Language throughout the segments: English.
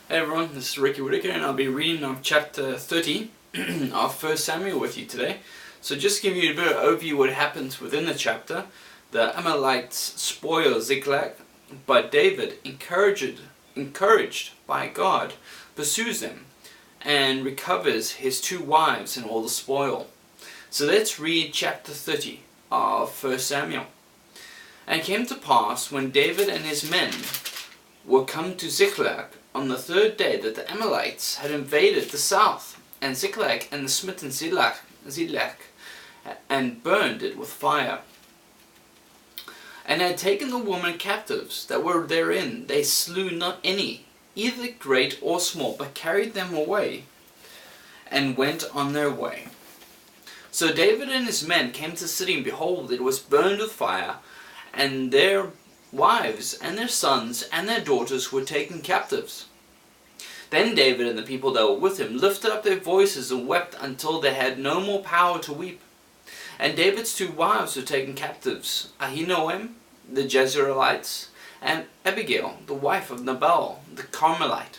Hey everyone, this is Ricky Whitaker and I'll be reading on chapter 30 of 1 Samuel with you today. So just to give you a bit of overview what happens within the chapter. The Amalekites spoil Ziklag, but David, encouraged by God, pursues them and recovers his 2 wives and all the spoil. So let's read chapter 30 of 1 Samuel. And it came to pass, when David and his men were come to Ziklag on the 3rd day, that the Amalekites had invaded the south, and Ziklag, and the smitten Ziklag, and burned it with fire. And had taken the women captives that were therein. They slew not any, either great or small, but carried them away, and went on their way. So David and his men came to the city, and behold, it was burned with fire, and their wives and their sons and their daughters were taken captives. Then David and the people that were with him lifted up their voices and wept until they had no more power to weep. And David's 2 wives were taken captives, Ahinoam the Jezreelites, and Abigail the wife of Nabal the Carmelite.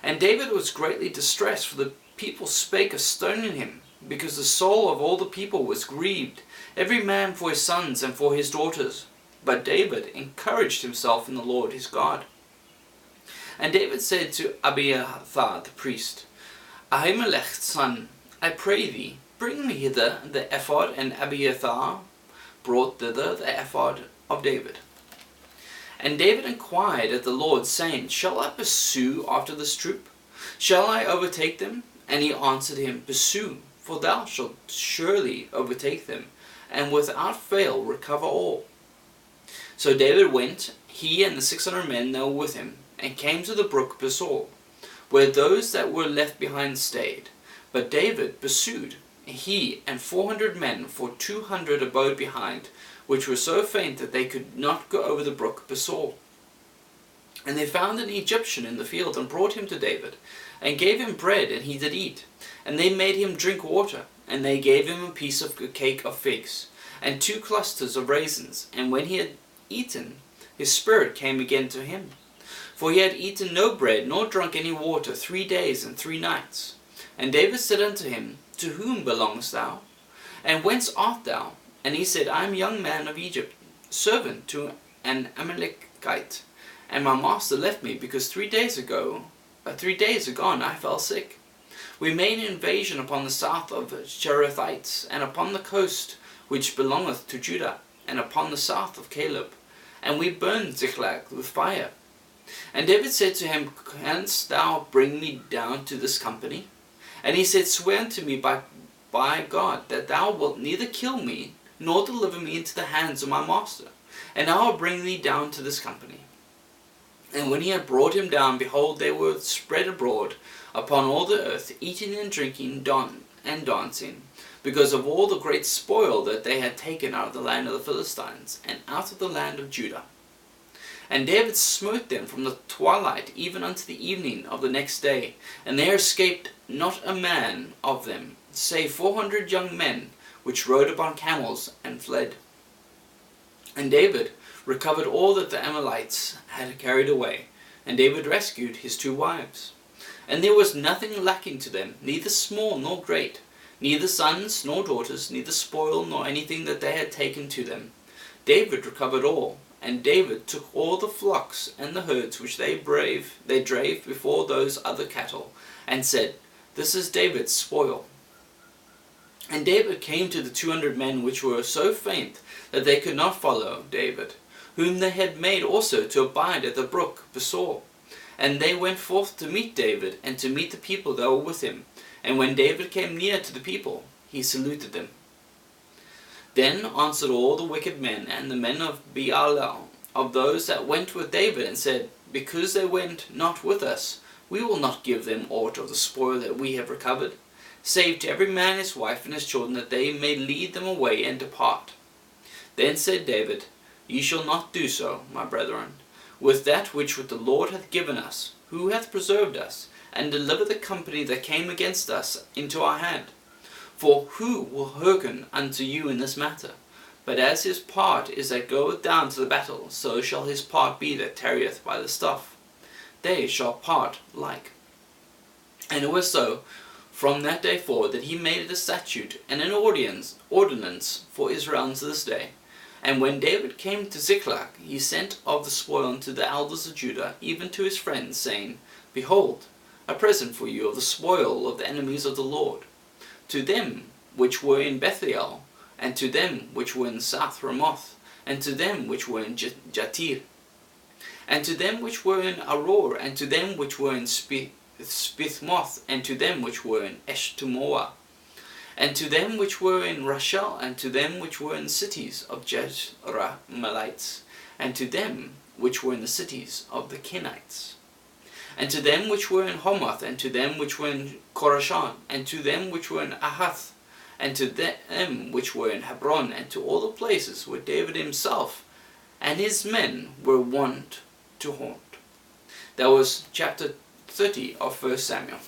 And David was greatly distressed, for the people spake of stoning him, because the soul of all the people was grieved, every man for his sons and for his daughters. But David encouraged himself in the Lord his God. And David said to Abiathar the priest, Ahimelech's son, I pray thee, bring me hither the ephod. And Abiathar brought thither the ephod of David. And David inquired at the Lord, saying, Shall I pursue after this troop? Shall I overtake them? And he answered him, Pursue, for thou shalt surely overtake them, and without fail recover all. So David went, he and the 600 men that were with him, and came to the brook Besor, where those that were left behind stayed. But David pursued, he and 400 men, for 200 abode behind, which were so faint that they could not go over the brook Besor. And they found an Egyptian in the field, and brought him to David, and gave him bread, and he did eat. And they made him drink water, and they gave him a piece of a cake of figs, and 2 clusters of raisins. And when he had eaten, his spirit came again to him, for he had eaten no bread, nor drunk any water 3 days and 3 nights. And David said unto him, To whom belongest thou? And whence art thou? And he said, I am a young man of Egypt, servant to an Amalekite, and my master left me, because 3 days agone I fell sick. We made an invasion upon the south of Cherethites, and upon the coast which belongeth to Judah, and upon the south of Caleb, and we burned Ziklag with fire. And David said to him, Canst thou bring me down to this company? And he said, Swear unto me by God, that thou wilt neither kill me, nor deliver me into the hands of my master, and I will bring thee down to this company. And when he had brought him down, behold, they were spread abroad upon all the earth, eating and drinking, and dancing, because of all the great spoil that they had taken out of the land of the Philistines, and out of the land of Judah. And David smote them from the twilight even unto the evening of the next day, and there escaped not a man of them, save 400 young men, which rode upon camels, and fled. And David recovered all that the Amalekites had carried away, and David rescued his 2 wives. And there was nothing lacking to them, neither small nor great, neither sons nor daughters, neither spoil nor anything that they had taken to them. David recovered all. And David took all the flocks and the herds which they drave before those other cattle, and said, This is David's spoil. And David came to the 200 men which were so faint that they could not follow David, whom they had made also to abide at the brook Besor. And they went forth to meet David, and to meet the people that were with him. And when David came near to the people, he saluted them. Then answered all the wicked men and the men of Baalah, of those that went with David, and said, Because they went not with us, we will not give them aught of the spoil that we have recovered, save to every man his wife and his children, that they may lead them away and depart. Then said David, Ye shall not do so, my brethren, with that which the Lord hath given us, who hath preserved us, and delivered the company that came against us into our hand. For who will hearken unto you in this matter? But as his part is that goeth down to the battle, so shall his part be that tarrieth by the stuff. they shall part like. And it was so from that day forward that he made it a statute and an ordinance for Israel unto this day. And when David came to Ziklag, he sent of the spoil unto the elders of Judah, even to his friends, saying, Behold, a present for you of the spoil of the enemies of the Lord, to them which were in Bethel, and to them which were in South Ramoth, and to them which were in Jatir, and to them which were in Aror, and to them which were in Spithmoth, and to them which were in Eshtemoa, and to them which were in Rachel, and to them which were in the cities of Amalekites, and to them which were in the cities of the Kenites, and to them which were in Homoth, and to them which were in Korashan, and to them which were in Ahath, and to them which were in Hebron, and to all the places where David himself and his men were wont to haunt. That was chapter 30 of 1 Samuel.